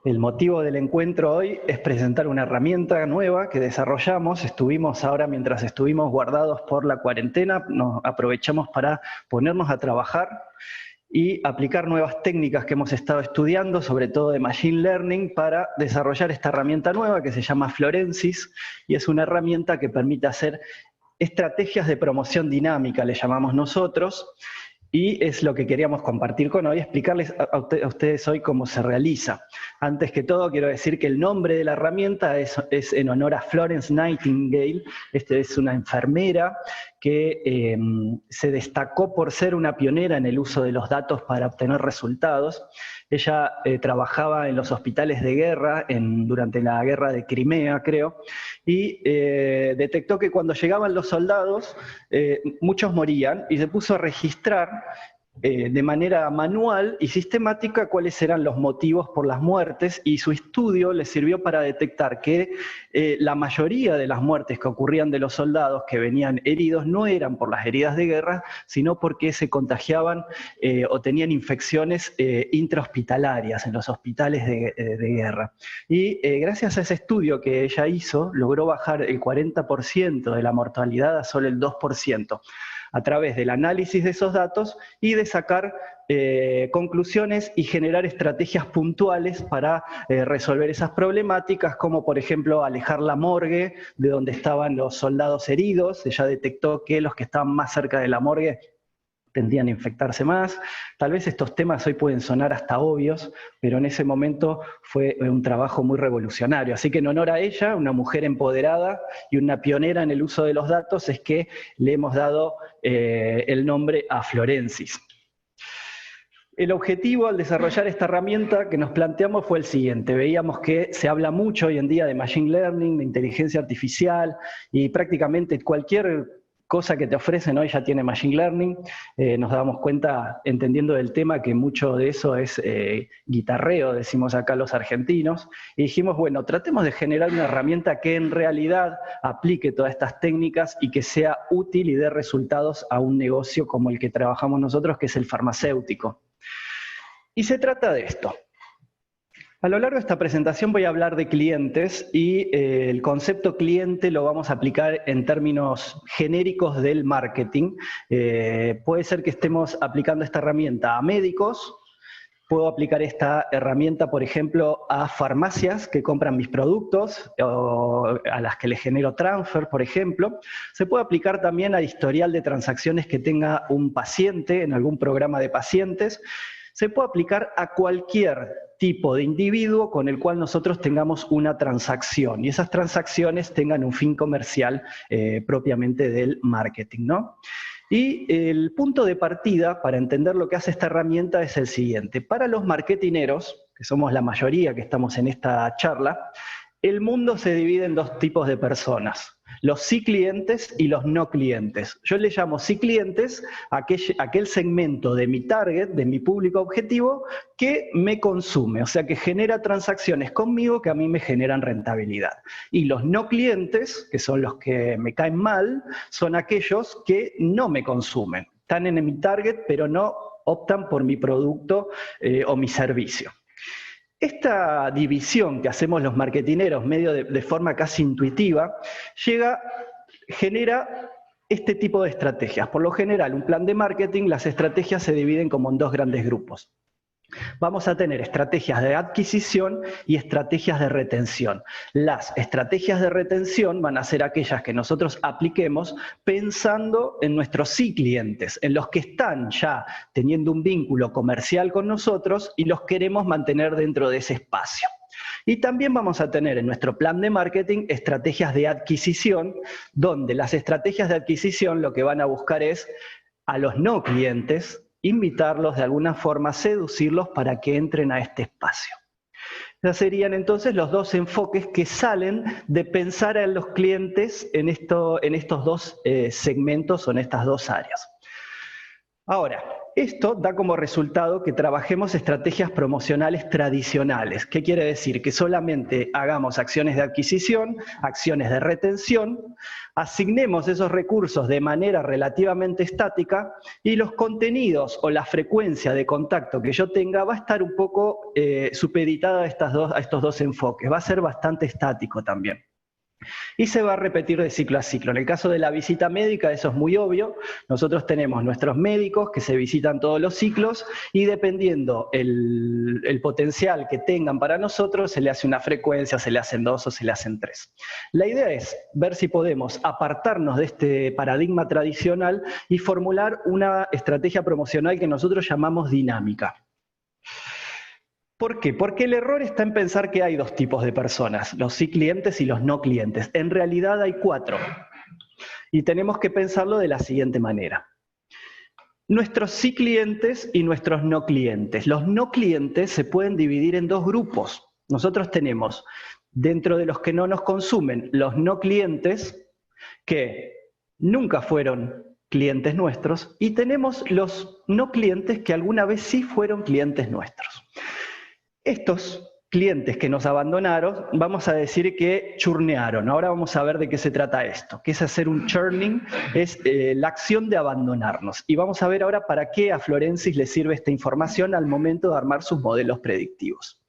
El motivo del encuentro hoy es presentar una herramienta nueva que desarrollamos. Mientras estuvimos guardados por la cuarentena, nos aprovechamos para ponernos a trabajar y aplicar nuevas técnicas que hemos estado estudiando, sobre todo de Machine Learning, para desarrollar esta herramienta nueva que se llama Florensis, y es una herramienta que permite hacer estrategias de promoción dinámica, le llamamos nosotros, y es lo que queríamos compartir con hoy, explicarles a ustedes hoy cómo se realiza. Antes que todo, quiero decir que el nombre de la herramienta es en honor a Florence Nightingale. Esta es una enfermera que se destacó por ser una pionera en el uso de los datos para obtener resultados. Ella trabajaba en los hospitales de guerra durante la guerra de Crimea, creo, y detectó que cuando llegaban los soldados, muchos morían, y se puso a registrar de manera manual y sistemática cuáles eran los motivos por las muertes, y su estudio le sirvió para detectar que la mayoría de las muertes que ocurrían de los soldados que venían heridos no eran por las heridas de guerra, sino porque se contagiaban o tenían infecciones intrahospitalarias en los hospitales de guerra. Y gracias a ese estudio que ella hizo, logró bajar el 40% de la mortalidad a solo el 2%. A través del análisis de esos datos y de sacar conclusiones y generar estrategias puntuales para resolver esas problemáticas, como por ejemplo alejar la morgue de donde estaban los soldados heridos. Ella detectó que los que estaban más cerca de la morgue tendían a infectarse más. Tal vez estos temas hoy pueden sonar hasta obvios, pero en ese momento fue un trabajo muy revolucionario. Así que en honor a ella, una mujer empoderada y una pionera en el uso de los datos, es que le hemos dado el nombre a Florensis. El objetivo al desarrollar esta herramienta que nos planteamos fue el siguiente. Veíamos que se habla mucho hoy en día de Machine Learning, de inteligencia artificial, y prácticamente cualquier cosa que te ofrecen hoy ya tiene Machine Learning. Nos damos cuenta, entendiendo del tema, que mucho de eso es guitarreo, decimos acá los argentinos, y dijimos, bueno, tratemos de generar una herramienta que en realidad aplique todas estas técnicas y que sea útil y dé resultados a un negocio como el que trabajamos nosotros, que es el farmacéutico. Y se trata de esto. A lo largo de esta presentación voy a hablar de clientes, y el concepto cliente lo vamos a aplicar en términos genéricos del marketing. Puede ser que estemos aplicando esta herramienta a médicos. Puedo aplicar esta herramienta, por ejemplo, a farmacias que compran mis productos, o a las que les genero transfer, por ejemplo. Se puede aplicar también a historial de transacciones que tenga un paciente en algún programa de pacientes. Se puede aplicar a cualquier tipo de individuo con el cual nosotros tengamos una transacción, y esas transacciones tengan un fin comercial propiamente del marketing, ¿no? Y el punto de partida para entender lo que hace esta herramienta es el siguiente. Para los marketineros, que somos la mayoría que estamos en esta charla, el mundo se divide en dos tipos de personas: los sí clientes y los no clientes. Yo le llamo sí clientes aquel segmento de mi target, de mi público objetivo, que me consume, o sea, que genera transacciones conmigo que a mí me generan rentabilidad. Y los no clientes, que son los que me caen mal, son aquellos que no me consumen. Están en mi target, pero no optan por mi producto o mi servicio. Esta división que hacemos los marketineros medio de forma casi intuitiva, genera este tipo de estrategias. Por lo general, un plan de marketing, las estrategias se dividen como en dos grandes grupos. Vamos a tener estrategias de adquisición y estrategias de retención. Las estrategias de retención van a ser aquellas que nosotros apliquemos pensando en nuestros sí clientes, en los que están ya teniendo un vínculo comercial con nosotros y los queremos mantener dentro de ese espacio. Y también vamos a tener en nuestro plan de marketing estrategias de adquisición, donde las estrategias de adquisición lo que van a buscar es a los no clientes, invitarlos de alguna forma, seducirlos para que entren a este espacio. Esos serían entonces los dos enfoques que salen de pensar en los clientes en estos dos segmentos o en estas dos áreas. Ahora, Esto da como resultado que trabajemos estrategias promocionales tradicionales. ¿Qué quiere decir? Que solamente hagamos acciones de adquisición, acciones de retención, asignemos esos recursos de manera relativamente estática y los contenidos o la frecuencia de contacto que yo tenga va a estar un poco supeditada a estos dos enfoques. Va a ser bastante estático también. Y se va a repetir de ciclo a ciclo. En el caso de la visita médica, eso es muy obvio. Nosotros tenemos nuestros médicos que se visitan todos los ciclos y dependiendo el potencial que tengan para nosotros, se le hace una frecuencia, se le hacen 2 o se le hacen 3. La idea es ver si podemos apartarnos de este paradigma tradicional y formular una estrategia promocional que nosotros llamamos dinámica. ¿Por qué? Porque el error está en pensar que hay 2 tipos de personas, los sí clientes y los no clientes. En realidad hay 4. Y tenemos que pensarlo de la siguiente manera. Nuestros sí clientes y nuestros no clientes. Los no clientes se pueden dividir en 2 grupos. Nosotros tenemos, dentro de los que no nos consumen, los no clientes, que nunca fueron clientes nuestros, y tenemos los no clientes que alguna vez sí fueron clientes nuestros. Estos clientes que nos abandonaron, vamos a decir que churnearon. Ahora vamos a ver de qué se trata esto. ¿Qué es hacer un churning? Es la acción de abandonarnos. Y vamos a ver ahora para qué a Florensis le sirve esta información al momento de armar sus modelos predictivos.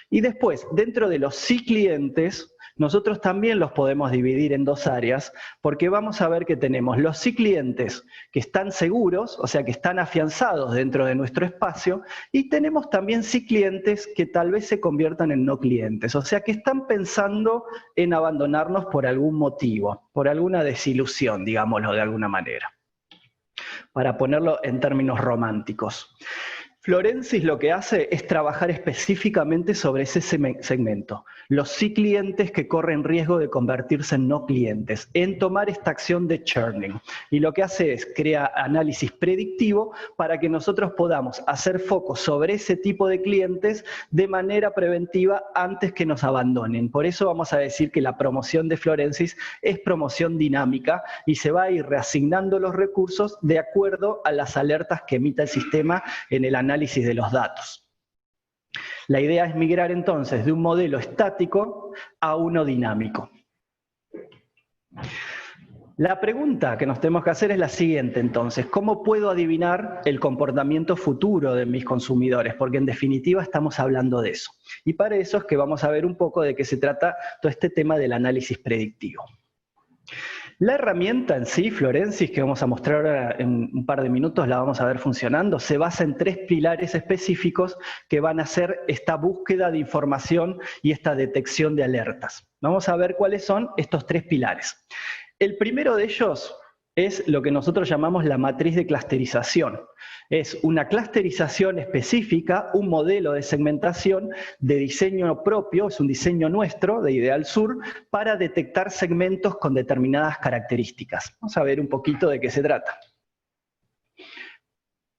Y después, dentro de los sí clientes, nosotros también los podemos dividir en 2 áreas, porque vamos a ver que tenemos los sí clientes que están seguros, o sea, que están afianzados dentro de nuestro espacio, y tenemos también sí clientes que tal vez se conviertan en no clientes, o sea, que están pensando en abandonarnos por algún motivo, por alguna desilusión, digámoslo de alguna manera, para ponerlo en términos románticos. Florensis lo que hace es trabajar específicamente sobre ese segmento, los sí clientes que corren riesgo de convertirse en no clientes, en tomar esta acción de churning. Y lo que hace es crear análisis predictivo para que nosotros podamos hacer foco sobre ese tipo de clientes de manera preventiva antes que nos abandonen. Por eso vamos a decir que la promoción de Florensis es promoción dinámica y se va a ir reasignando los recursos de acuerdo a las alertas que emita el sistema en el análisis de los datos. La idea es migrar entonces de un modelo estático a uno dinámico. La pregunta que nos tenemos que hacer es la siguiente entonces: ¿cómo puedo adivinar el comportamiento futuro de mis consumidores? Porque en definitiva estamos hablando de eso. Y para eso es que vamos a ver un poco de qué se trata todo este tema del análisis predictivo. La herramienta en sí, Florensis, que vamos a mostrar ahora en un par de minutos, la vamos a ver funcionando, se basa en 3 pilares específicos que van a hacer esta búsqueda de información y esta detección de alertas. Vamos a ver cuáles son estos 3 pilares. El primero de ellos es lo que nosotros llamamos la matriz de clusterización. Es una clusterización específica, un modelo de segmentación de diseño propio, es un diseño nuestro, de Ideal Sur, para detectar segmentos con determinadas características. Vamos a ver un poquito de qué se trata.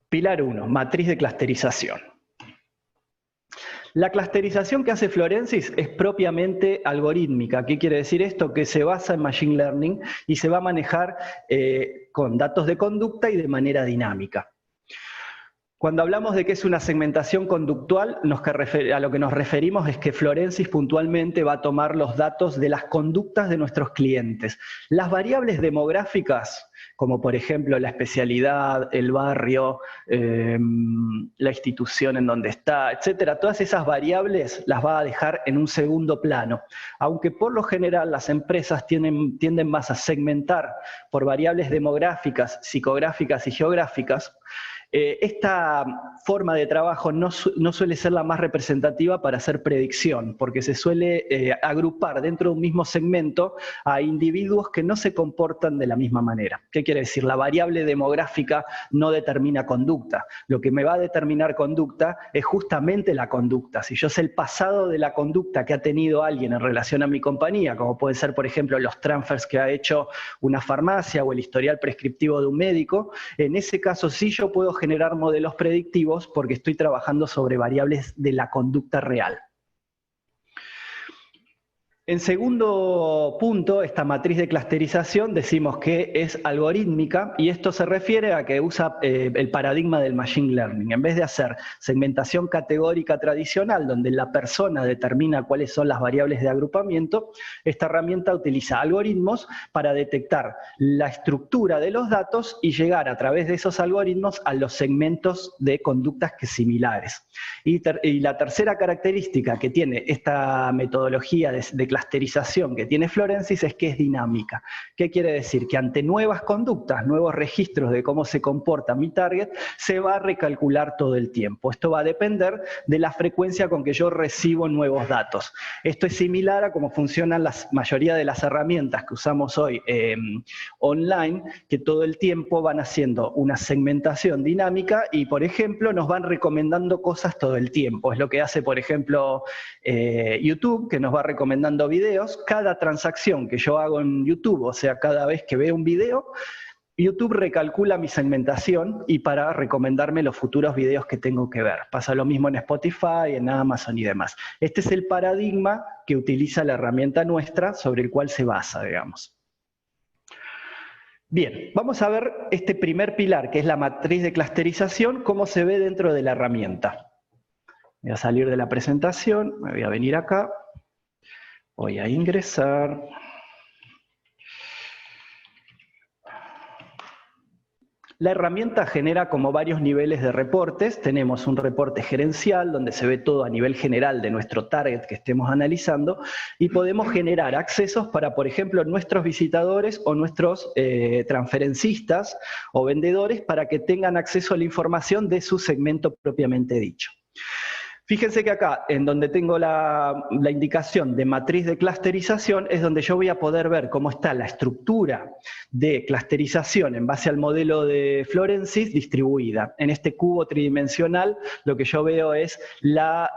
Pilar 1, matriz de clusterización. La clusterización que hace Florensis es propiamente algorítmica. ¿Qué quiere decir esto? Que se basa en Machine Learning y se va a manejar con datos de conducta y de manera dinámica. Cuando hablamos de que es una segmentación conductual, a lo que nos referimos es que Florensis puntualmente va a tomar los datos de las conductas de nuestros clientes. Las variables demográficas, como por ejemplo la especialidad, el barrio, la institución en donde está, etcétera, todas esas variables las va a dejar en un segundo plano. Aunque por lo general las empresas tienden más a segmentar por variables demográficas, psicográficas y geográficas, esta forma de trabajo no suele ser la más representativa para hacer predicción, porque se suele agrupar dentro de un mismo segmento a individuos que no se comportan de la misma manera. ¿Qué quiere decir? La variable demográfica no determina conducta. Lo que me va a determinar conducta es justamente la conducta. Si yo sé el pasado de la conducta que ha tenido alguien en relación a mi compañía, como pueden ser, por ejemplo, los transfers que ha hecho una farmacia o el historial prescriptivo de un médico, en ese caso sí yo puedo generar modelos predictivos porque estoy trabajando sobre variables de la conducta real. En segundo punto, esta matriz de clusterización decimos que es algorítmica y esto se refiere a que usa el paradigma del machine learning. En vez de hacer segmentación categórica tradicional, donde la persona determina cuáles son las variables de agrupamiento, esta herramienta utiliza algoritmos para detectar la estructura de los datos y llegar a través de esos algoritmos a los segmentos de conductas que similares. Y la tercera característica que tiene esta metodología de clusterización que tiene Florencis es que es dinámica. ¿Qué quiere decir? Que ante nuevas conductas, nuevos registros de cómo se comporta mi target, se va a recalcular todo el tiempo. Esto va a depender de la frecuencia con que yo recibo nuevos datos. Esto es similar a cómo funcionan la mayoría de las herramientas que usamos hoy online, que todo el tiempo van haciendo una segmentación dinámica y, por ejemplo, nos van recomendando cosas todo el tiempo. Es lo que hace, por ejemplo, YouTube, que nos va recomendando videos. Cada transacción que yo hago en YouTube, o sea, cada vez que veo un video, YouTube recalcula mi segmentación y para recomendarme los futuros videos que tengo que ver. Pasa lo mismo en Spotify, en Amazon y demás. Este es el paradigma que utiliza la herramienta nuestra, sobre el cual se basa, digamos. Bien, vamos a ver este primer pilar, que es la matriz de clusterización, cómo se ve dentro de la herramienta. Voy a salir de la presentación, me voy a venir acá, voy a ingresar. La herramienta genera como varios niveles de reportes. Tenemos un reporte gerencial, donde se ve todo a nivel general de nuestro target que estemos analizando, y podemos generar accesos para, por ejemplo, nuestros visitadores o nuestros transferencistas o vendedores para que tengan acceso a la información de su segmento propiamente dicho. Fíjense que acá, en donde tengo la indicación de matriz de clusterización, es donde yo voy a poder ver cómo está la estructura de clusterización en base al modelo de Florencis distribuida. En este cubo tridimensional, lo que yo veo es las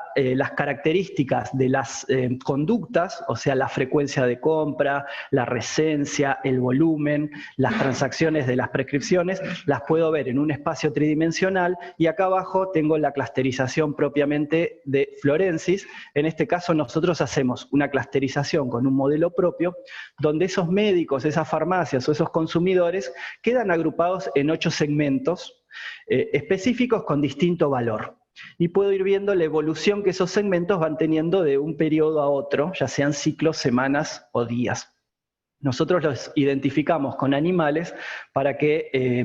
características de las conductas, o sea, la frecuencia de compra, la recencia, el volumen, las transacciones de las prescripciones, las puedo ver en un espacio tridimensional, y acá abajo tengo la clusterización propiamente de Florencis. En este caso nosotros hacemos una clusterización con un modelo propio, donde esos médicos, esas farmacias o esos consumidores quedan agrupados en 8 segmentos específicos con distinto valor. Y puedo ir viendo la evolución que esos segmentos van teniendo de un periodo a otro, ya sean ciclos, semanas o días. Nosotros los identificamos con animales para que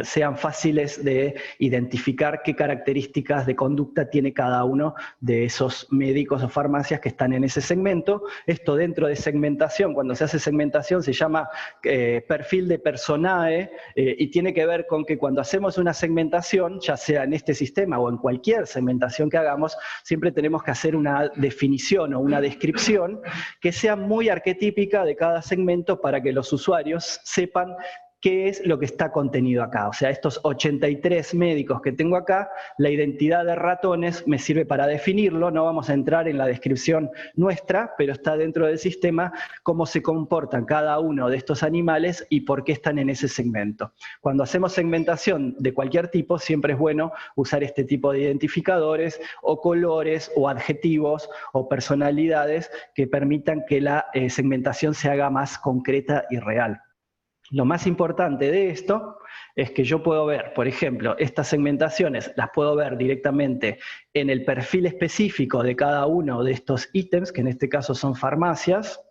sean fáciles de identificar qué características de conducta tiene cada uno de esos médicos o farmacias que están en ese segmento. Esto dentro de segmentación, cuando se hace segmentación, se llama perfil de personae, y tiene que ver con que cuando hacemos una segmentación, ya sea en este sistema o en cualquier segmentación que hagamos, siempre tenemos que hacer una definición o una descripción que sea muy arquetípica de cada segmento, para que los usuarios sepan qué es lo que está contenido acá. O sea, estos 83 médicos que tengo acá, la identidad de ratones me sirve para definirlo. No vamos a entrar en la descripción nuestra, pero está dentro del sistema cómo se comportan cada uno de estos animales y por qué están en ese segmento. Cuando hacemos segmentación de cualquier tipo, siempre es bueno usar este tipo de identificadores o colores o adjetivos o personalidades que permitan que la segmentación se haga más concreta y real. Lo más importante de esto es que yo puedo ver, por ejemplo, estas segmentaciones las puedo ver directamente en el perfil específico de cada uno de estos ítems, que en este caso son farmacias.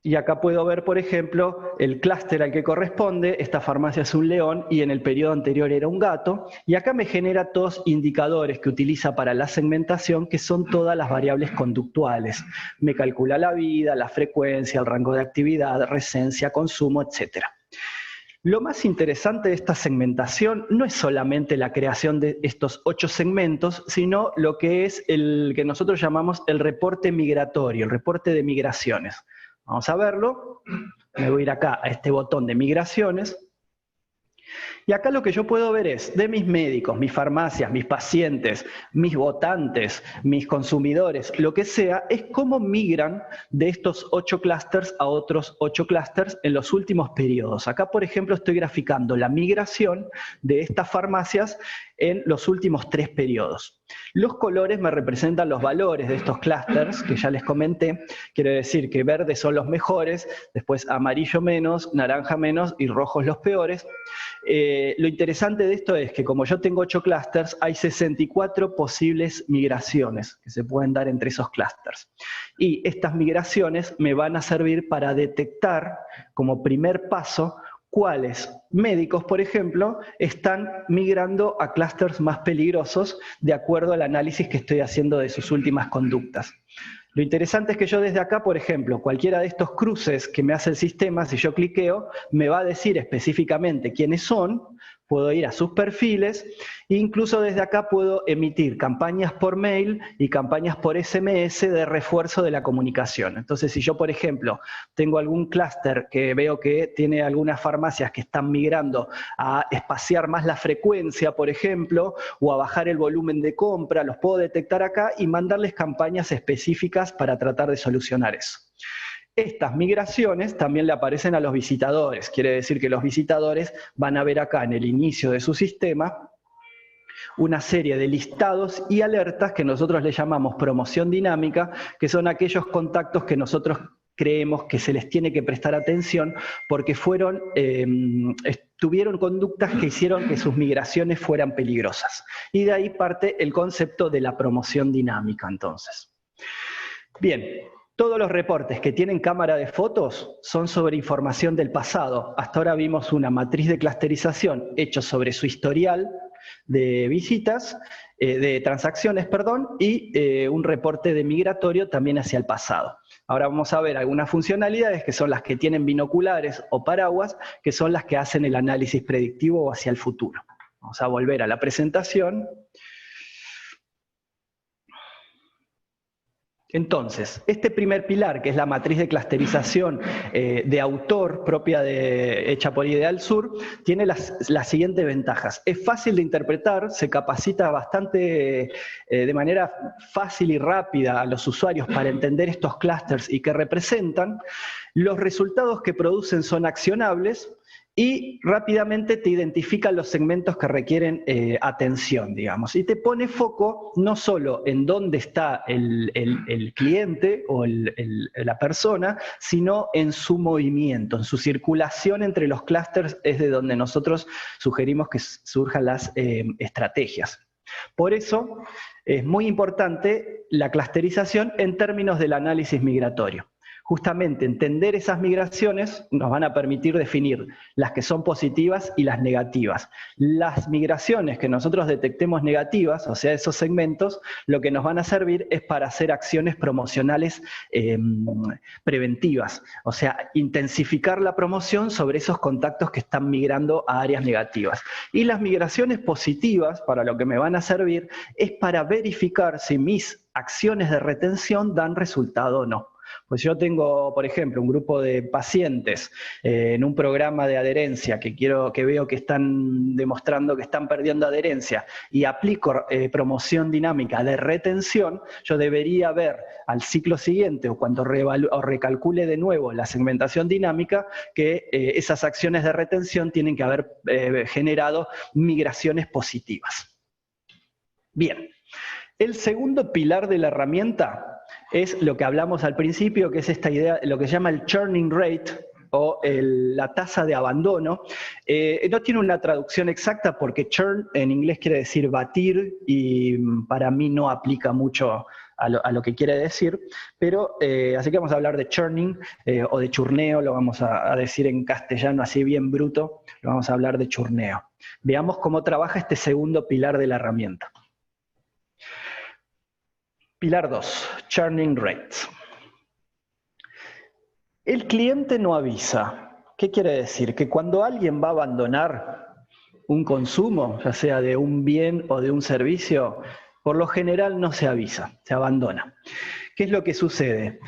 Y acá puedo ver, por ejemplo, el clúster al que corresponde. Esta farmacia es un león y en el periodo anterior era un gato. Y acá me genera todos indicadores que utiliza para la segmentación, que son todas las variables conductuales. Me calcula la vida, la frecuencia, el rango de actividad, recencia, consumo, etc. Lo más interesante de esta segmentación no es solamente la creación de estos 8 segmentos, sino lo que es el que nosotros llamamos el reporte migratorio, el reporte de migraciones. Vamos a verlo. Me voy a ir acá a este botón de migraciones. Y acá lo que yo puedo ver es de mis médicos, mis farmacias, mis pacientes, mis votantes, mis consumidores, lo que sea, es cómo migran de estos 8 clústeres a otros 8 clústeres en los últimos periodos. Acá, por ejemplo, estoy graficando la migración de estas farmacias en los últimos 3 periodos. Los colores me representan los valores de estos clústeres, que ya les comenté. Quiere decir que verdes son los mejores, después amarillo menos, naranja menos y rojos los peores. Lo interesante de esto es que como yo tengo 8 clústeres, hay 64 posibles migraciones que se pueden dar entre esos clústeres. Y estas migraciones me van a servir para detectar, como primer paso, cuáles médicos, por ejemplo, están migrando a clústeres más peligrosos de acuerdo al análisis que estoy haciendo de sus últimas conductas. Lo interesante es que yo desde acá, por ejemplo, cualquiera de estos cruces que me hace el sistema, si yo cliqueo, me va a decir específicamente quiénes son, puedo ir a sus perfiles, e incluso desde acá puedo emitir campañas por mail y campañas por SMS de refuerzo de la comunicación. Entonces, si yo, por ejemplo, tengo algún clúster que veo que tiene algunas farmacias que están migrando a espaciar más la frecuencia, por ejemplo, o a bajar el volumen de compra, los puedo detectar acá y mandarles campañas específicas para tratar de solucionar eso. Estas migraciones también le aparecen a los visitadores, quiere decir que los visitadores van a ver acá en el inicio de su sistema una serie de listados y alertas que nosotros le llamamos promoción dinámica, que son aquellos contactos que nosotros creemos que se les tiene que prestar atención porque tuvieron conductas que hicieron que sus migraciones fueran peligrosas. Y de ahí parte el concepto de la promoción dinámica, entonces. Bien. Todos los reportes que tienen cámara de fotos son sobre información del pasado. Hasta ahora vimos una matriz de clusterización hecha sobre su historial de visitas, de transacciones, perdón, y un reporte de migratorio también hacia el pasado. Ahora vamos a ver algunas funcionalidades que son las que tienen binoculares o paraguas, que son las que hacen el análisis predictivo hacia el futuro. Vamos a volver a la presentación. Entonces, este primer pilar, que es la matriz de clusterización de autor propia hecha por Ideal Sur, tiene las siguientes ventajas. Es fácil de interpretar, se capacita bastante de manera fácil y rápida a los usuarios para entender estos clústeres y qué representan. Los resultados que producen son accionables, y rápidamente te identifica los segmentos que requieren atención, digamos, y te pone foco no solo en dónde está el cliente o la persona, sino en su movimiento, en su circulación entre los clústeres, es de donde nosotros sugerimos que surjan las estrategias. Por eso es muy importante la clusterización en términos del análisis migratorio. Justamente entender esas migraciones nos van a permitir definir las que son positivas y las negativas. Las migraciones que nosotros detectemos negativas, o sea, esos segmentos, lo que nos van a servir es para hacer acciones promocionales preventivas, o sea, intensificar la promoción sobre esos contactos que están migrando a áreas negativas. Y las migraciones positivas, para lo que me van a servir, es para verificar si mis acciones de retención dan resultado o no. Pues yo tengo, por ejemplo, un grupo de pacientes en un programa de adherencia que veo que están demostrando que están perdiendo adherencia y aplico promoción dinámica de retención, yo debería ver al ciclo siguiente o cuando recalcule de nuevo la segmentación dinámica que esas acciones de retención tienen que haber generado migraciones positivas. Bien, el segundo pilar de la herramienta es lo que hablamos al principio, que es esta idea, lo que se llama el churning rate, o la tasa de abandono. No tiene una traducción exacta porque churn en inglés quiere decir batir y para mí no aplica mucho a lo que quiere decir, pero así que vamos a hablar de churning o de churneo, lo vamos a decir en castellano así bien bruto, lo vamos a hablar de churneo. Veamos cómo trabaja este segundo pilar de la herramienta. Pilar 2, churning rates. El cliente no avisa. ¿Qué quiere decir? Que cuando alguien va a abandonar un consumo, ya sea de un bien o de un servicio, por lo general no se avisa, se abandona. ¿Qué es lo que sucede?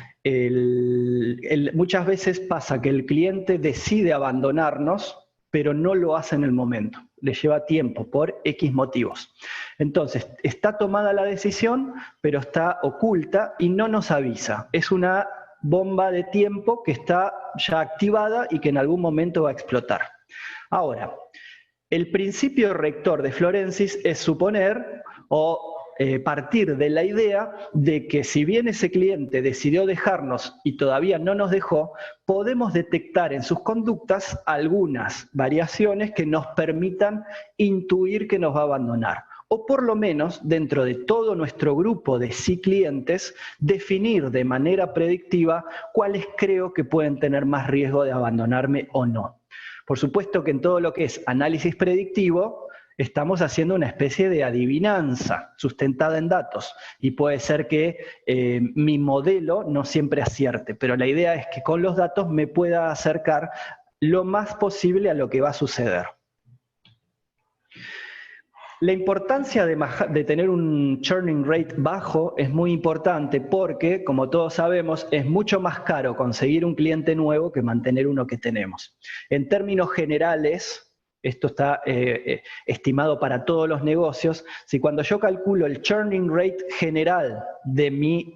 Muchas veces pasa que el cliente decide abandonarnos, pero no lo hace en el momento. Le lleva tiempo por X motivos. Entonces, está tomada la decisión, pero está oculta y no nos avisa. Es una bomba de tiempo que está ya activada y que en algún momento va a explotar. Ahora, El principio rector de Florencis es suponer o partir de la idea de que si bien ese cliente decidió dejarnos y todavía no nos dejó, podemos detectar en sus conductas algunas variaciones que nos permitan intuir que nos va a abandonar. O por lo menos, dentro de todo nuestro grupo de sí clientes, definir de manera predictiva cuáles creo que pueden tener más riesgo de abandonarme o no. Por supuesto que en todo lo que es análisis predictivo, estamos haciendo una especie de adivinanza sustentada en datos y puede ser que mi modelo no siempre acierte, pero la idea es que con los datos me pueda acercar lo más posible a lo que va a suceder. La importancia de tener un churning rate bajo es muy importante porque, como todos sabemos, es mucho más caro conseguir un cliente nuevo que mantener uno que tenemos. En términos generales, esto está estimado para todos los negocios, si cuando yo calculo el churning rate general de mi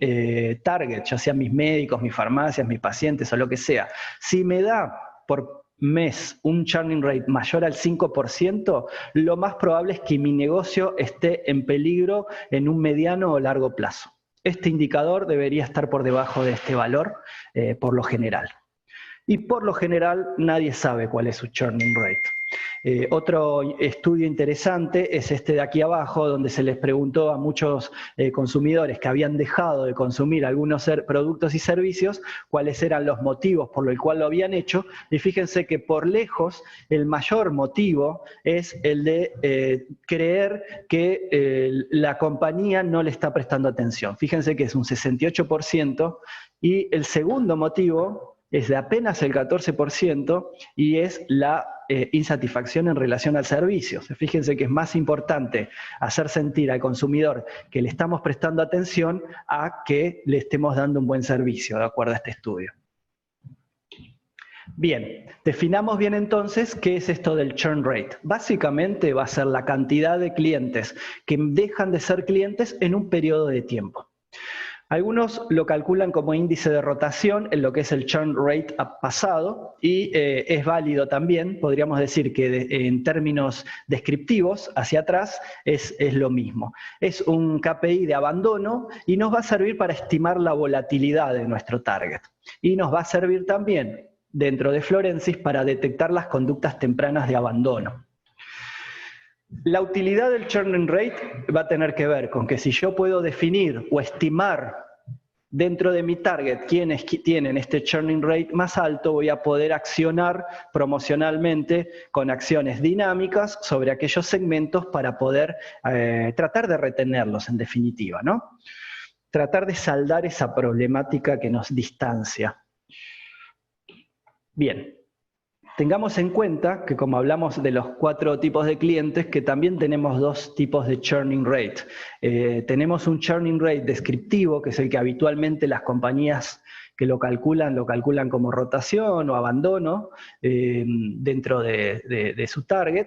target, ya sean mis médicos, mis farmacias, mis pacientes o lo que sea, si me da por mes un churning rate mayor al 5%, lo más probable es que mi negocio esté en peligro en un mediano o largo plazo. Este indicador debería estar por debajo de este valor por lo general. Y por lo general nadie sabe cuál es su churning rate. Otro estudio interesante es este de aquí abajo, donde se les preguntó a muchos consumidores que habían dejado de consumir algunos productos y servicios cuáles eran los motivos por los cuales lo habían hecho, y fíjense que por lejos el mayor motivo es el de creer que la compañía no le está prestando atención. Fíjense que es un 68%, y el segundo motivo es de apenas el 14%, y es la insatisfacción en relación al servicio. Fíjense que es más importante hacer sentir al consumidor que le estamos prestando atención a que le estemos dando un buen servicio, de acuerdo a este estudio. Bien, definamos bien entonces qué es esto del churn rate. Básicamente va a ser la cantidad de clientes que dejan de ser clientes en un periodo de tiempo. Algunos lo calculan como índice de rotación en lo que es el churn rate pasado, y es válido también, podríamos decir que en términos descriptivos, hacia atrás, es lo mismo. Es un KPI de abandono y nos va a servir para estimar la volatilidad de nuestro target. Y nos va a servir también, dentro de Florencis, para detectar las conductas tempranas de abandono. La utilidad del churning rate va a tener que ver con que si yo puedo definir o estimar dentro de mi target quiénes tienen este churning rate más alto, voy a poder accionar promocionalmente con acciones dinámicas sobre aquellos segmentos para poder tratar de retenerlos en definitiva, ¿no? Tratar de saldar esa problemática que nos distancia. Bien. Tengamos en cuenta que, como hablamos de los 4 tipos de clientes, que también tenemos 2 tipos de churning rate. Tenemos un churning rate descriptivo, que es el que habitualmente las compañías que lo calculan como rotación o abandono dentro de su target.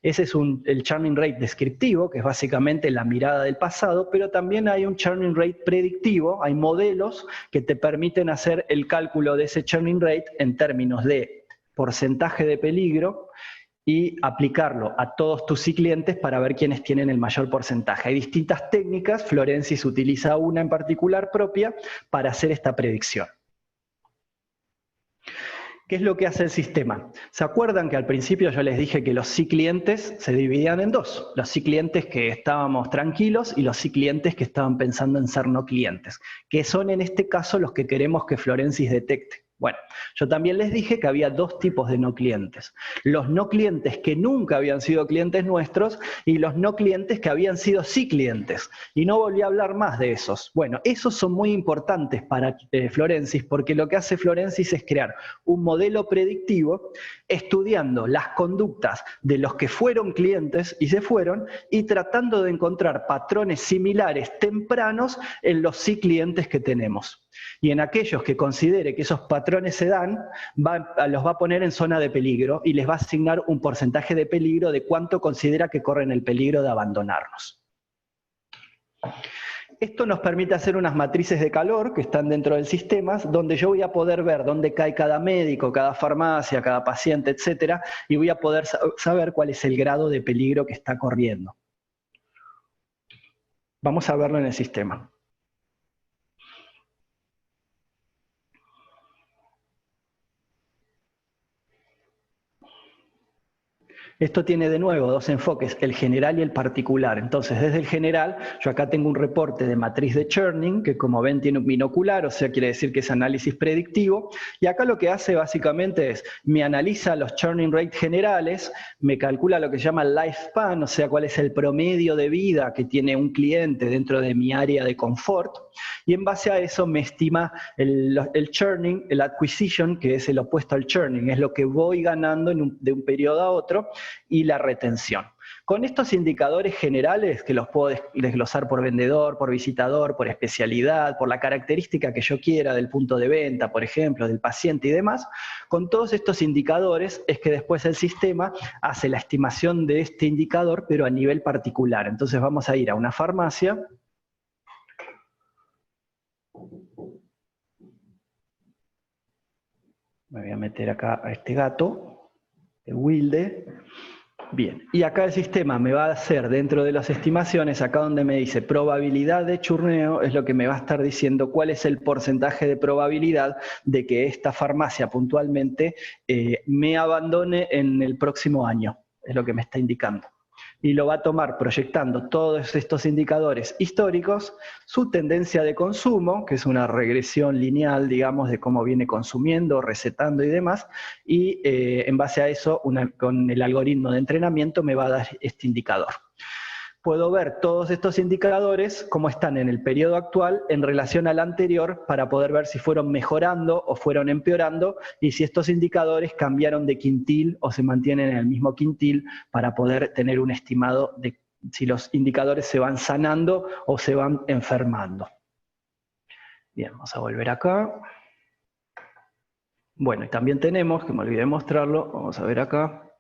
Ese es el churning rate descriptivo, que es básicamente la mirada del pasado, pero también hay un churning rate predictivo, hay modelos que te permiten hacer el cálculo de ese churning rate en términos de porcentaje de peligro y aplicarlo a todos tus clientes para ver quiénes tienen el mayor porcentaje. Hay distintas técnicas, Florencis utiliza una en particular propia para hacer esta predicción. ¿Qué es lo que hace el sistema? ¿Se acuerdan que al principio yo les dije que los sí clientes se dividían en 2? Los sí clientes que estábamos tranquilos y los sí clientes que estaban pensando en ser no clientes, que son en este caso los que queremos que Florencis detecte. Bueno, yo también les dije que había 2 tipos de no clientes. Los no clientes que nunca habían sido clientes nuestros y los no clientes que habían sido sí clientes. Y no volví a hablar más de esos. Bueno, esos son muy importantes para Florencis, porque lo que hace Florencis es crear un modelo predictivo estudiando las conductas de los que fueron clientes y se fueron, y tratando de encontrar patrones similares tempranos en los sí clientes que tenemos. Y en aquellos que considere que esos patrones se dan, los va a poner en zona de peligro y les va a asignar un porcentaje de peligro de cuánto considera que corren el peligro de abandonarnos. Esto nos permite hacer unas matrices de calor que están dentro del sistema, donde yo voy a poder ver dónde cae cada médico, cada farmacia, cada paciente, etcétera, y voy a poder saber cuál es el grado de peligro que está corriendo. Vamos a verlo en el sistema. Esto tiene de nuevo dos enfoques, el general y el particular. Entonces, desde el general, yo acá tengo un reporte de matriz de churning, que como ven tiene un binocular, o sea, quiere decir que es análisis predictivo. Y acá lo que hace básicamente es, me analiza los churning rate generales, me calcula lo que se llama el lifespan, o sea, cuál es el promedio de vida que tiene un cliente dentro de mi área de confort. Y en base a eso me estima el churning, el acquisition, que es el opuesto al churning, es lo que voy ganando de un periodo a otro, y la retención. Con estos indicadores generales, que los puedo desglosar por vendedor, por visitador, por especialidad, por la característica que yo quiera del punto de venta, por ejemplo, del paciente y demás, con todos estos indicadores es que después el sistema hace la estimación de este indicador, pero a nivel particular. Entonces vamos a ir a una farmacia. Me voy a meter acá a este gato, el Wilde. Bien, y acá el sistema me va a hacer dentro de las estimaciones, acá donde me dice probabilidad de churneo, es lo que me va a estar diciendo cuál es el porcentaje de probabilidad de que esta farmacia puntualmente me abandone en el próximo año, es lo que me está indicando. Y lo va a tomar proyectando todos estos indicadores históricos, su tendencia de consumo, que es una regresión lineal, digamos, de cómo viene consumiendo, recetando y demás, y en base a eso, con el algoritmo de entrenamiento me va a dar este indicador. Puedo ver todos estos indicadores, cómo están en el periodo actual en relación al anterior, para poder ver si fueron mejorando o fueron empeorando, y si estos indicadores cambiaron de quintil o se mantienen en el mismo quintil, para poder tener un estimado de si los indicadores se van sanando o se van enfermando. Bien, vamos a volver acá. Bueno, y también tenemos, que me olvidé de mostrarlo, vamos a ver acá,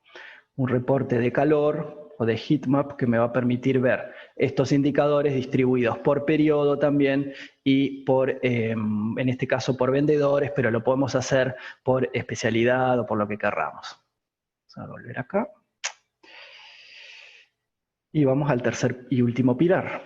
un reporte de calor o de heatmap que me va a permitir ver estos indicadores distribuidos por periodo también y por, en este caso por vendedores, pero lo podemos hacer por especialidad o por lo que querramos. Vamos a volver acá. Y vamos al tercer y último pilar.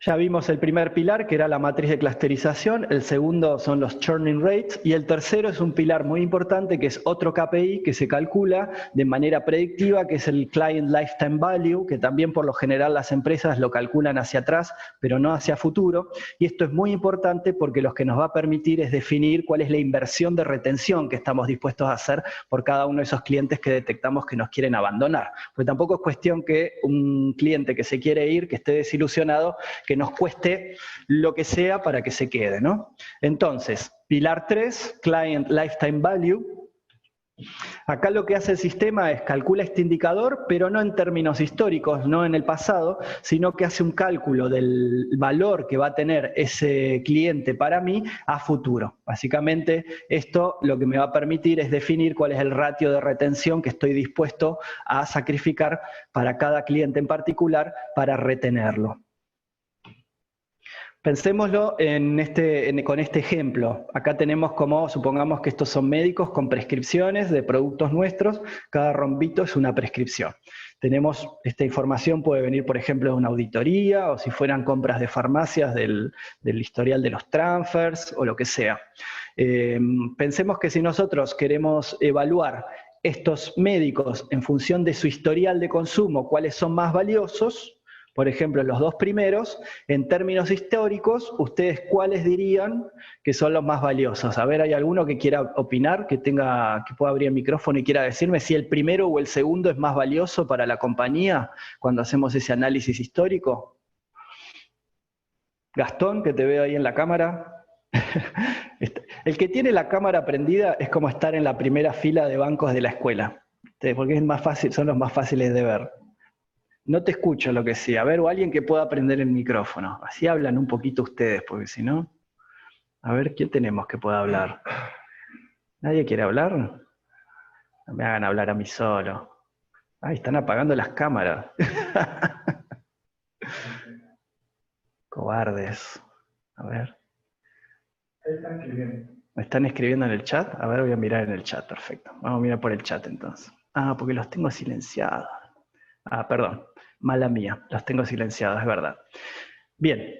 Ya vimos el primer pilar, que era la matriz de clusterización, el segundo son los churning rates, y el tercero es un pilar muy importante, que es otro KPI que se calcula de manera predictiva, que es el Client Lifetime Value, que también por lo general las empresas lo calculan hacia atrás, pero no hacia futuro, y esto es muy importante porque lo que nos va a permitir es definir cuál es la inversión de retención que estamos dispuestos a hacer por cada uno de esos clientes que detectamos que nos quieren abandonar. Porque tampoco es cuestión que un cliente que se quiere ir, que esté desilusionado, que nos cueste lo que sea para que se quede, ¿no? Entonces, pilar 3, Client Lifetime Value. Acá lo que hace el sistema es calcula este indicador, pero no en términos históricos, no en el pasado, sino que hace un cálculo del valor que va a tener ese cliente para mí a futuro. Básicamente, esto lo que me va a permitir es definir cuál es el ratio de retención que estoy dispuesto a sacrificar para cada cliente en particular para retenerlo. Pensémoslo con este ejemplo. Acá tenemos como, supongamos que estos son médicos con prescripciones de productos nuestros, cada rombito es una prescripción. Tenemos, esta información puede venir, por ejemplo, de una auditoría, o si fueran compras de farmacias del historial de los transfers, o lo que sea. Pensemos que si nosotros queremos evaluar estos médicos en función de su historial de consumo, cuáles son más valiosos, por ejemplo, los dos primeros, en términos históricos, ¿ustedes cuáles dirían que son los más valiosos? A ver, ¿hay alguno que quiera opinar, que pueda abrir el micrófono y quiera decirme si el primero o el segundo es más valioso para la compañía cuando hacemos ese análisis histórico? Gastón, que te veo ahí en la cámara. El que tiene la cámara prendida es como estar en la primera fila de bancos de la escuela, porque es más fácil, son los más fáciles de ver. No te escucho lo que sea. A ver, o alguien que pueda prender el micrófono. Así hablan un poquito ustedes, porque si no... A ver, ¿quién tenemos que pueda hablar? ¿Nadie quiere hablar? No me hagan hablar a mí solo. Ay, están apagando las cámaras. Cobardes. A ver. Están escribiendo. ¿Me están escribiendo en el chat? A ver, voy a mirar en el chat, perfecto. Vamos a mirar por el chat entonces. Ah, porque los tengo silenciados. Ah, perdón, mala mía, los tengo silenciados, es verdad. Bien.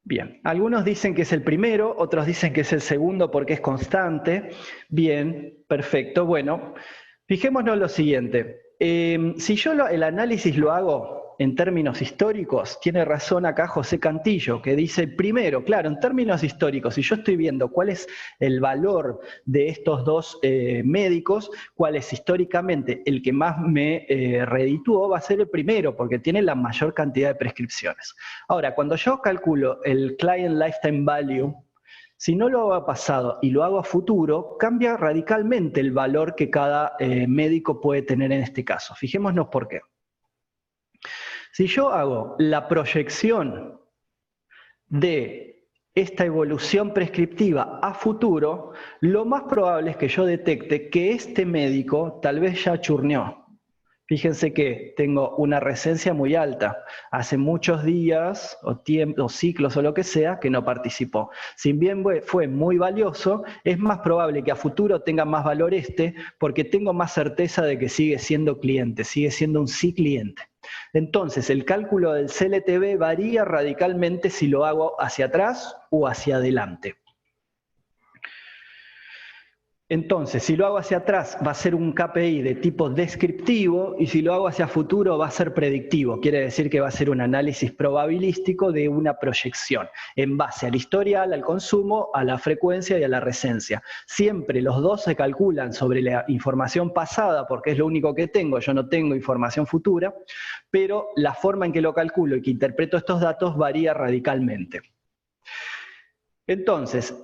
Bien, algunos dicen que es el primero, otros dicen que es el segundo porque es constante. Bien, perfecto. Bueno, fijémonos lo siguiente. Si yo el análisis lo hago en términos históricos, tiene razón acá José Cantillo, que dice, primero, claro, en términos históricos, si yo estoy viendo cuál es el valor de estos dos médicos, cuál es históricamente el que más me redituó, va a ser el primero, porque tiene la mayor cantidad de prescripciones. Ahora, cuando yo calculo el Client Lifetime Value, si no lo hago a pasado y lo hago a futuro, cambia radicalmente el valor que cada médico puede tener en este caso. Fijémonos por qué. Si yo hago la proyección de esta evolución prescriptiva a futuro, lo más probable es que yo detecte que este médico tal vez ya churneó. Fíjense que tengo una recencia muy alta. Hace muchos días o ciclos o lo que sea que no participó. Si bien fue muy valioso, es más probable que a futuro tenga más valor porque tengo más certeza de que sigue siendo cliente, sigue siendo un sí cliente. Entonces, el cálculo del CLTV varía radicalmente si lo hago hacia atrás o hacia adelante. Entonces, si lo hago hacia atrás va a ser un KPI de tipo descriptivo y si lo hago hacia futuro va a ser predictivo. Quiere decir que va a ser un análisis probabilístico de una proyección en base al historial, al consumo, a la frecuencia y a la recencia. Siempre los dos se calculan sobre la información pasada porque es lo único que tengo, yo no tengo información futura, pero la forma en que lo calculo y que interpreto estos datos varía radicalmente. Entonces,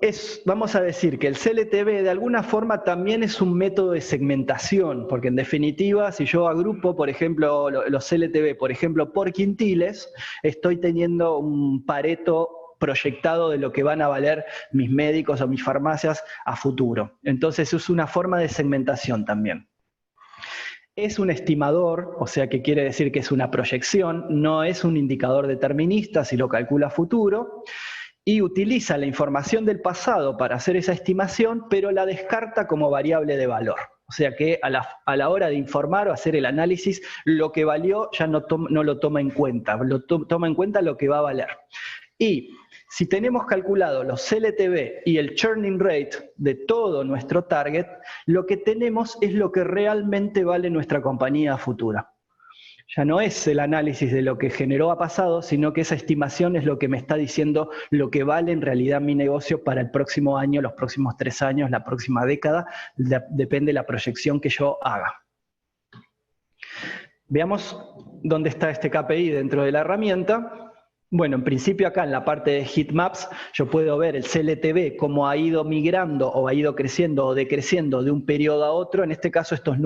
vamos a decir que el CLTV de alguna forma también es un método de segmentación, porque en definitiva, si yo agrupo, por ejemplo, los CLTV, por ejemplo, por quintiles, estoy teniendo un Pareto proyectado de lo que van a valer mis médicos o mis farmacias a futuro. Entonces, es una forma de segmentación también. Es un estimador, o sea que quiere decir que es una proyección, no es un indicador determinista si lo calcula a futuro, y utiliza la información del pasado para hacer esa estimación, pero la descarta como variable de valor. O sea que a la hora de informar o hacer el análisis, lo que valió ya no lo toma en cuenta, toma en cuenta lo que va a valer. Y si tenemos calculado los CLTV y el churning rate de todo nuestro target, lo que tenemos es lo que realmente vale nuestra compañía futura. Ya no es el análisis de lo que generó a pasado, sino que esa estimación es lo que me está diciendo lo que vale en realidad mi negocio para el próximo año, los próximos 3 años, la próxima década, depende de la proyección que yo haga. Veamos dónde está este KPI dentro de la herramienta. Bueno, en principio acá en la parte de heatmaps yo puedo ver el CLTV cómo ha ido migrando o ha ido creciendo o decreciendo de un periodo a otro. En este caso estos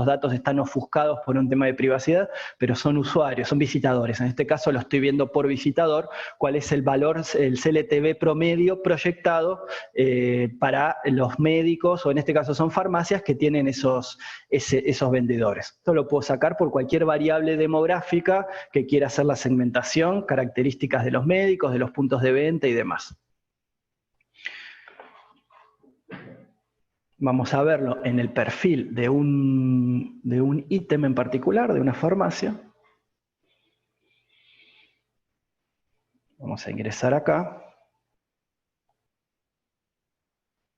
datos están ofuscados por un tema de privacidad, pero son usuarios, son visitadores. En este caso lo estoy viendo por visitador, cuál es el valor, el CLTV promedio proyectado para los médicos, o en este caso son farmacias que tienen esos vendedores. Esto lo puedo sacar por cualquier variable demográfica que quiera hacer la segmentación, características de los médicos, de los puntos de venta y demás. Vamos a verlo en el perfil de un ítem en particular, de una farmacia. Vamos a ingresar acá.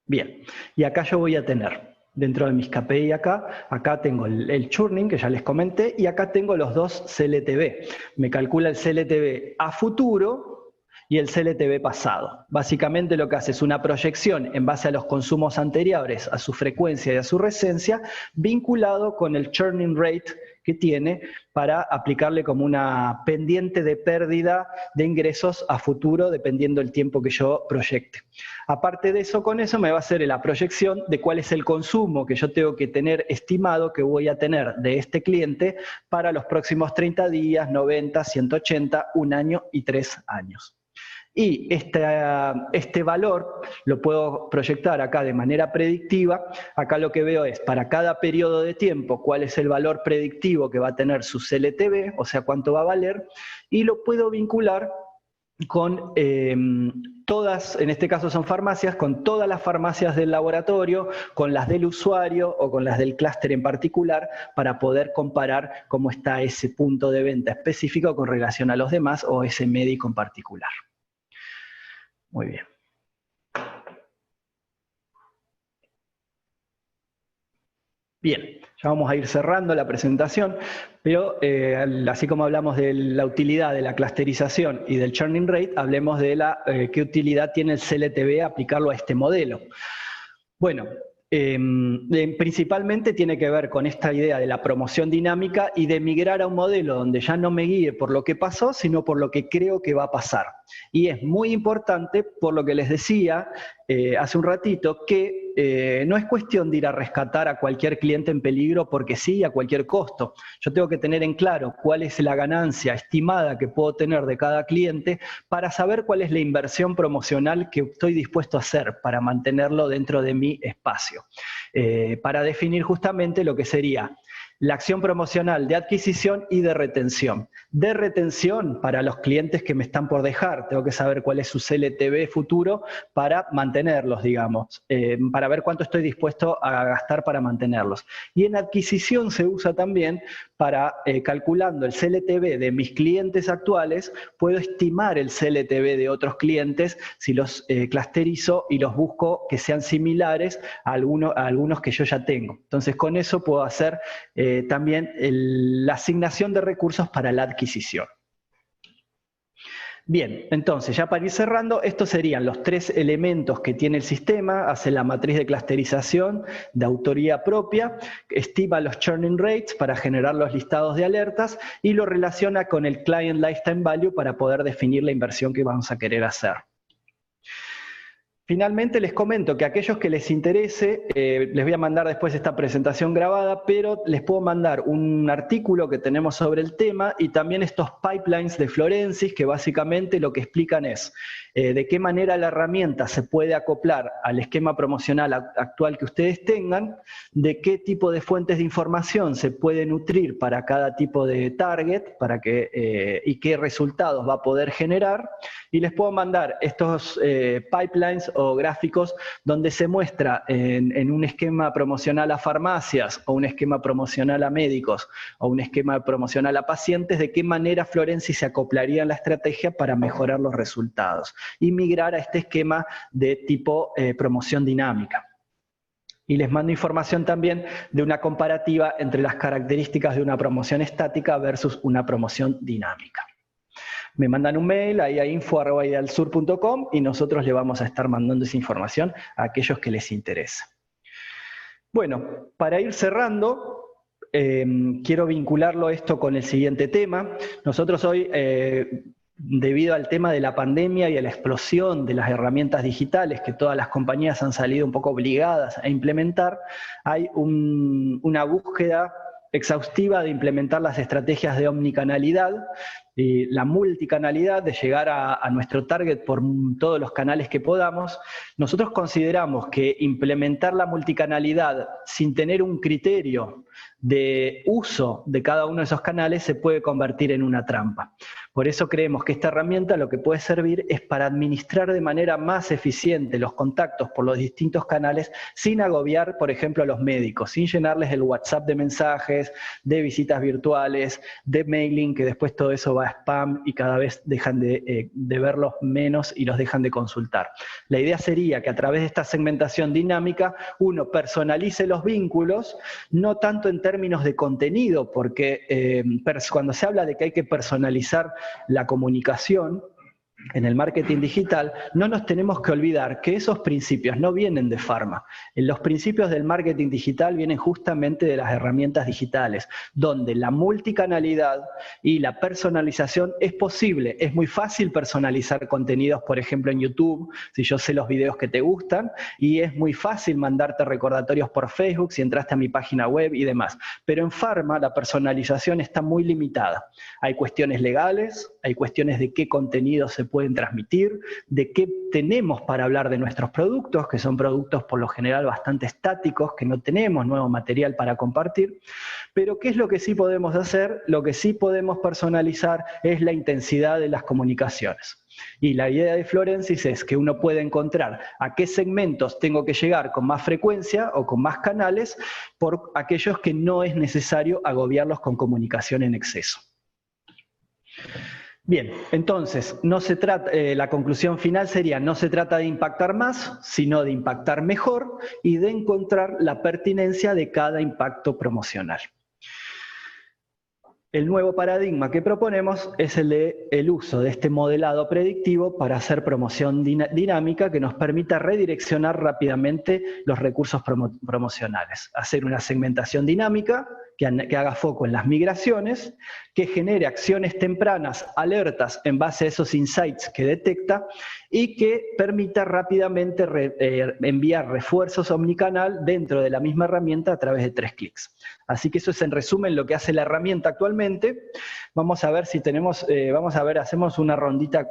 Bien, y acá yo voy a tener, dentro de mis KPI acá tengo el churning, que ya les comenté, y acá tengo los dos CLTV. Me calcula el CLTV a futuro y el CLTV pasado. Básicamente lo que hace es una proyección en base a los consumos anteriores, a su frecuencia y a su recencia, vinculado con el churning rate que tiene para aplicarle como una pendiente de pérdida de ingresos a futuro dependiendo del tiempo que yo proyecte. Aparte de eso, con eso me va a hacer la proyección de cuál es el consumo que yo tengo que tener estimado que voy a tener de este cliente para los próximos 30 días, 90, 180, 1 año y 3 años. Y este valor lo puedo proyectar acá de manera predictiva. Acá lo que veo es, para cada periodo de tiempo, cuál es el valor predictivo que va a tener su CLTV, o sea, cuánto va a valer, y lo puedo vincular con todas, en este caso son farmacias, con todas las farmacias del laboratorio, con las del usuario o con las del clúster en particular, para poder comparar cómo está ese punto de venta específico con relación a los demás o ese médico en particular. Muy bien. Bien, ya vamos a ir cerrando la presentación, pero así como hablamos de la utilidad de la clusterización y del churning rate, hablemos de qué utilidad tiene el CLTV aplicarlo a este modelo. Bueno, principalmente tiene que ver con esta idea de la promoción dinámica y de migrar a un modelo donde ya no me guíe por lo que pasó, sino por lo que creo que va a pasar. Y es muy importante, por lo que les decía hace un ratito, que no es cuestión de ir a rescatar a cualquier cliente en peligro porque sí, a cualquier costo. Yo tengo que tener en claro cuál es la ganancia estimada que puedo tener de cada cliente para saber cuál es la inversión promocional que estoy dispuesto a hacer para mantenerlo dentro de mi espacio. Para definir justamente lo que sería la acción promocional de adquisición y de retención. De retención para los clientes que me están por dejar, tengo que saber cuál es su CLTV futuro para mantenerlos, digamos, para ver cuánto estoy dispuesto a gastar para mantenerlos. Y en adquisición se usa también para, calculando el CLTV de mis clientes actuales, puedo estimar el CLTV de otros clientes si los clusterizo y los busco que sean similares a algunos que yo ya tengo. Entonces con eso puedo hacer también la asignación de recursos para la adquisición. Bien, entonces ya para ir cerrando, estos serían los 3 elementos que tiene el sistema: hace la matriz de clusterización de autoría propia, estima los churning rates para generar los listados de alertas y lo relaciona con el client lifetime value para poder definir la inversión que vamos a querer hacer. Finalmente les comento que a aquellos que les interese, les voy a mandar después esta presentación grabada, pero les puedo mandar un artículo que tenemos sobre el tema y también estos pipelines de Florensis que básicamente lo que explican es de qué manera la herramienta se puede acoplar al esquema promocional actual que ustedes tengan, de qué tipo de fuentes de información se puede nutrir para cada tipo de target y qué resultados va a poder generar. Y les puedo mandar estos pipelines o gráficos donde se muestra en un esquema promocional a farmacias o un esquema promocional a médicos o un esquema promocional a pacientes, de qué manera Florensis se acoplaría en la estrategia para mejorar los resultados y migrar a este esquema de tipo promoción dinámica. Y les mando información también de una comparativa entre las características de una promoción estática versus una promoción dinámica. Me mandan un mail ahí a info@idealsur.com y nosotros le vamos a estar mandando esa información a aquellos que les interese. Bueno, para ir cerrando, quiero vincularlo esto con el siguiente tema. Nosotros hoy, debido al tema de la pandemia y a la explosión de las herramientas digitales que todas las compañías han salido un poco obligadas a implementar, hay una búsqueda exhaustiva de implementar las estrategias de omnicanalidad y la multicanalidad, de llegar a nuestro target por todos los canales que podamos. Nosotros consideramos que implementar la multicanalidad sin tener un criterio de uso de cada uno de esos canales se puede convertir en una trampa. Por eso creemos que esta herramienta lo que puede servir es para administrar de manera más eficiente los contactos por los distintos canales sin agobiar, por ejemplo, a los médicos, sin llenarles el WhatsApp de mensajes, de visitas virtuales, de mailing, que después todo eso va a spam y cada vez dejan de verlos menos y los dejan de consultar. La idea sería que a través de esta segmentación dinámica uno personalice los vínculos, no tanto en términos de contenido, porque cuando se habla de que hay que personalizar la comunicación en el marketing digital, no nos tenemos que olvidar que esos principios no vienen de Pharma. Los principios del marketing digital vienen justamente de las herramientas digitales, donde la multicanalidad y la personalización es posible. Es muy fácil personalizar contenidos, por ejemplo, en YouTube, si yo sé los videos que te gustan, y es muy fácil mandarte recordatorios por Facebook si entraste a mi página web y demás. Pero en Pharma la personalización está muy limitada. Hay cuestiones legales, hay cuestiones de qué contenido se pueden transmitir, de qué tenemos para hablar de nuestros productos, que son productos por lo general bastante estáticos, que no tenemos nuevo material para compartir, pero ¿qué es lo que sí podemos hacer? Lo que sí podemos personalizar es la intensidad de las comunicaciones. Y la idea de Florensis es que uno puede encontrar a qué segmentos tengo que llegar con más frecuencia o con más canales por aquellos que no es necesario agobiarlos con comunicación en exceso. Bien, entonces, no se trata, la conclusión final sería, no se trata de impactar más, sino de impactar mejor y de encontrar la pertinencia de cada impacto promocional. El nuevo paradigma que proponemos es el uso de este modelado predictivo para hacer promoción dinámica que nos permita redireccionar rápidamente los recursos promocionales. Hacer una segmentación dinámica que haga foco en las migraciones, que genere acciones tempranas, alertas en base a esos insights que detecta y que permita rápidamente enviar refuerzos omnicanal dentro de la misma herramienta a través de 3 clics. Así que eso es en resumen lo que hace la herramienta actualmente. Vamos a ver si tenemos, hacemos una rondita